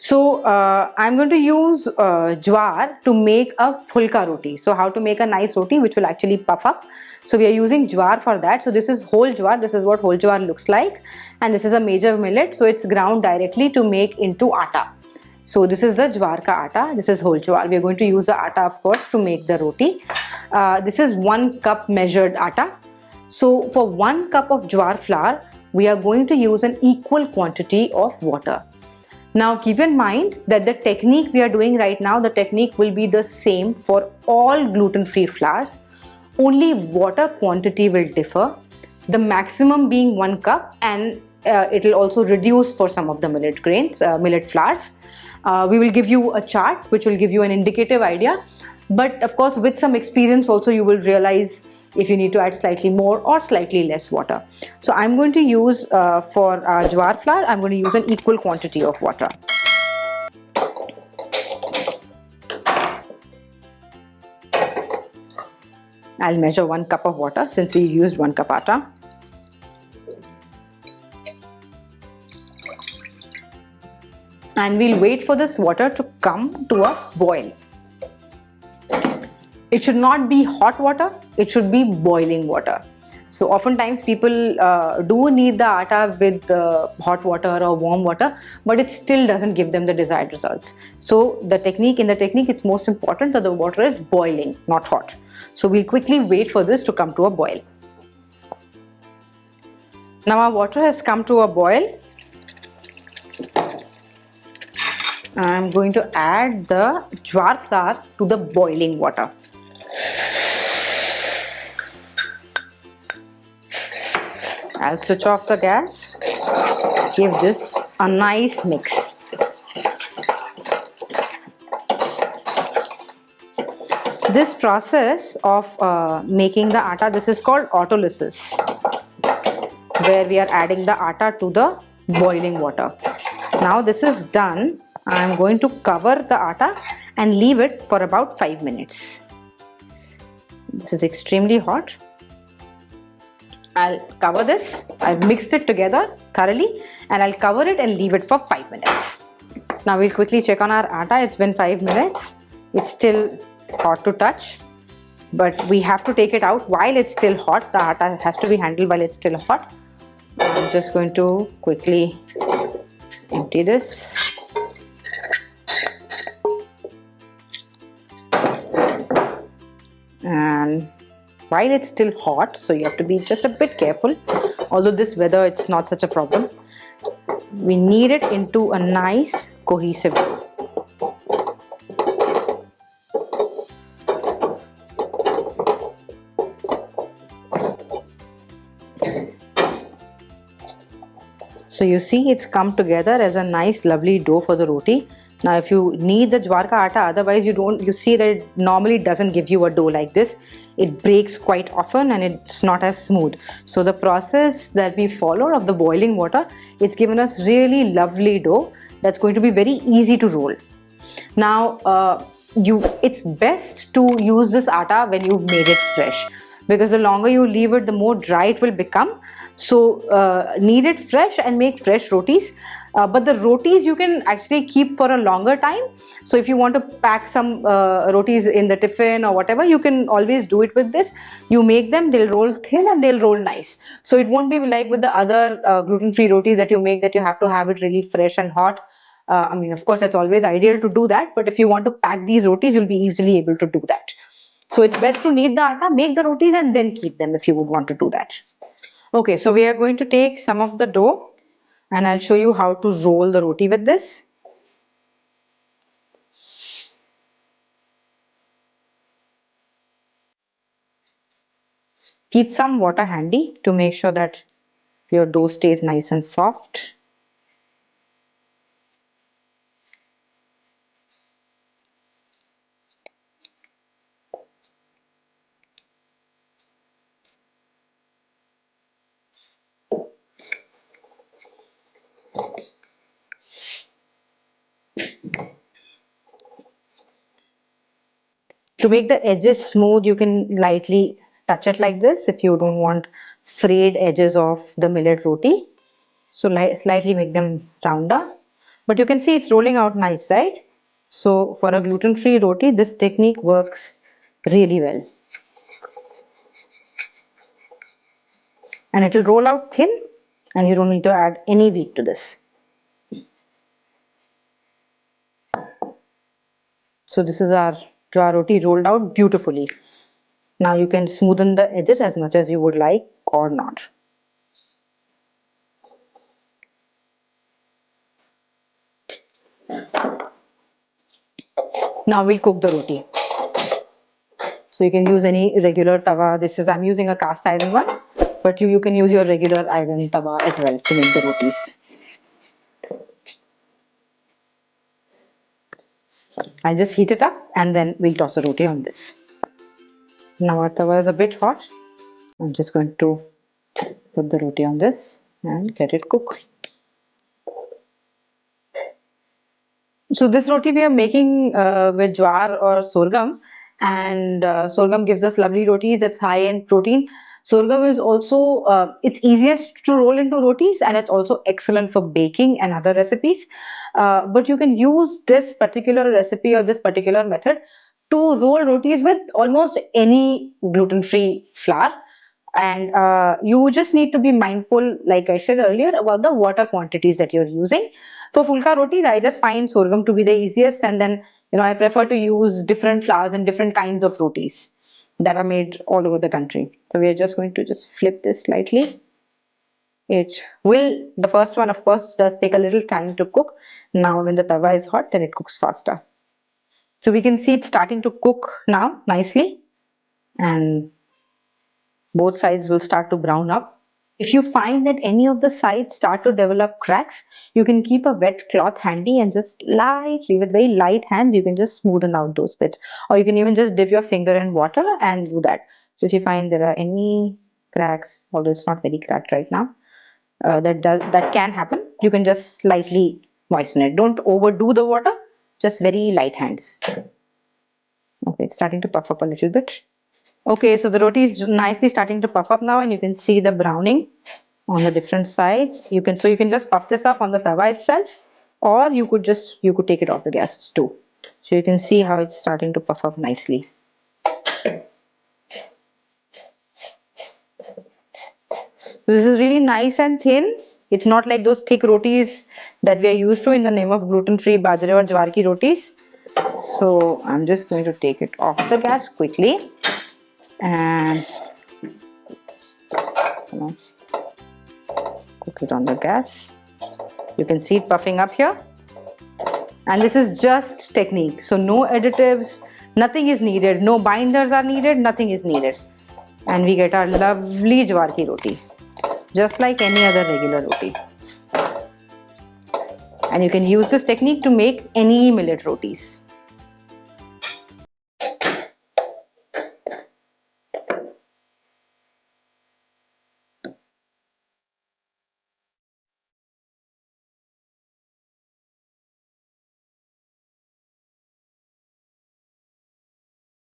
So I'm going to use jwar to make a fulka roti. So how to make a nice roti which will actually puff up. So we are using jwar for that. So this is whole jwar. This is what whole jwar looks like. And this is a major millet. So it's ground directly to make into atta. So this is the jwar ka atta. This is whole jwar. We are going to use the atta, of course, to make the roti. This is 1 cup measured atta. So for 1 cup of jwar flour, we are going to use an equal quantity of water. Now keep in mind that the technique we are doing right now, the technique will be the same for all gluten-free flours. Only water quantity will differ. The maximum being 1 cup, and it will also reduce for some of the millet grains, millet flours. We will give you a chart which will give you an indicative idea. But of course, with some experience also you will realize if you need to add slightly more or slightly less water. So I'm going to use for jwar flour, I'm going to use an equal quantity of water. I'll measure 1 cup of water since we used 1 cup atta. And we'll wait for this water to come to a boil. It should not be hot water, it should be boiling water. So oftentimes people do knead the atta with hot water or warm water, but it still doesn't give them the desired results. So in the technique, it's most important that the water is boiling, not hot. So we'll quickly wait for this to come to a boil. Now our water has come to a boil. I'm going to add the jwar flour to the boiling water. I'll switch off the gas, give this a nice mix. This process of making the atta, this is called autolysis, where we are adding the atta to the boiling water. Now this is done. I'm going to cover the atta and leave it for about 5 minutes. This is extremely hot. I'll cover this. I've mixed it together thoroughly and I'll cover it and leave it for 5 minutes. Now we'll quickly check on our atta. It's been 5 minutes. It's still hot to touch, but we have to take it out while it's still hot. The atta has to be handled while it's still hot. I'm just going to quickly empty this. And while it's still hot, so you have to be just a bit careful, although this weather it's not such a problem, we knead it into a nice cohesive dough. So you see it's come together as a nice lovely dough for the roti. Now if you knead the jwar ka atta, otherwise you see that it normally doesn't give you a dough like this. It breaks quite often and it's not as smooth. So the process that we followed of the boiling water, it's given us really lovely dough that's going to be very easy to roll. Now it's best to use this atta when you've made it fresh, because the longer you leave it, the more dry it will become. So knead it fresh and make fresh rotis. But the rotis you can actually keep for a longer time. So if you want to pack some rotis in the tiffin or whatever, you can always do it with this. You make them, they'll roll thin and they'll roll nice. So it won't be like with the other gluten-free rotis that you make, that you have to have it really fresh and hot. I mean, of course, that's always ideal to do that. But if you want to pack these rotis, you'll be easily able to do that. So it's best to knead the atta, make the rotis and then keep them if you would want to do that. Okay, so we are going to take some of the dough and I'll show you how to roll the roti with this. Keep some water handy to make sure that your dough stays nice and soft. To make the edges smooth, you can lightly touch it like this if you don't want frayed edges of the millet roti. So slightly make them rounder. But you can see it's rolling out nice, right? So for a gluten-free roti, this technique works really well. And it will roll out thin, and you don't need to add any wheat to this. So this is our jawar roti rolled out beautifully. Now you can smoothen the edges as much as you would like or not. Now we'll cook the roti. So you can use any regular tawa. I'm using a cast iron one, but you can use your regular iron tawa as well to make the rotis. I'll just heat it up and then we'll toss the roti on this. Now our tawa is a bit hot. I'm just going to put the roti on this and let it cook. So this roti we are making with jawar or sorghum, and sorghum gives us lovely rotis. It's high in protein. Sorghum is also it's easiest to roll into rotis, and it's also excellent for baking and other recipes. But you can use this particular recipe or this particular method to roll rotis with almost any gluten-free flour. And you just need to be mindful, like I said earlier, about the water quantities that you're using. For fulka rotis, I just find sorghum to be the easiest, and then I prefer to use different flours and different kinds of rotis that are made all over the country. So we are just going to just flip this slightly. The first one, of course, does take a little time to cook. Now when the tawa is hot, then it cooks faster. So we can see it's starting to cook now nicely, and both sides will start to brown up. If you find that any of the sides start to develop cracks, you can keep a wet cloth handy and just lightly, with very light hands, you can just smoothen out those bits. Or you can even just dip your finger in water and do that. So if you find there are any cracks, although it's not very cracked right now, that can happen, you can just slightly moisten it. Don't overdo the water, just very light hands. Okay, it's starting to puff up a little bit. Okay, so the roti is nicely starting to puff up now, and you can see the browning on the different sides. You can just puff this up on the tawa itself, or you could take it off the gas too. So you can see how it's starting to puff up nicely. This is really nice and thin. It's not like those thick rotis that we are used to in the name of gluten-free bajra or jawar ki rotis. So I'm just going to take it off the gas quickly and cook it on the gas. You can see it puffing up here. And this is just technique. So no additives, nothing is needed. No binders are needed, nothing is needed. And we get our lovely jawar ki roti, just like any other regular roti. And you can use this technique to make any millet rotis.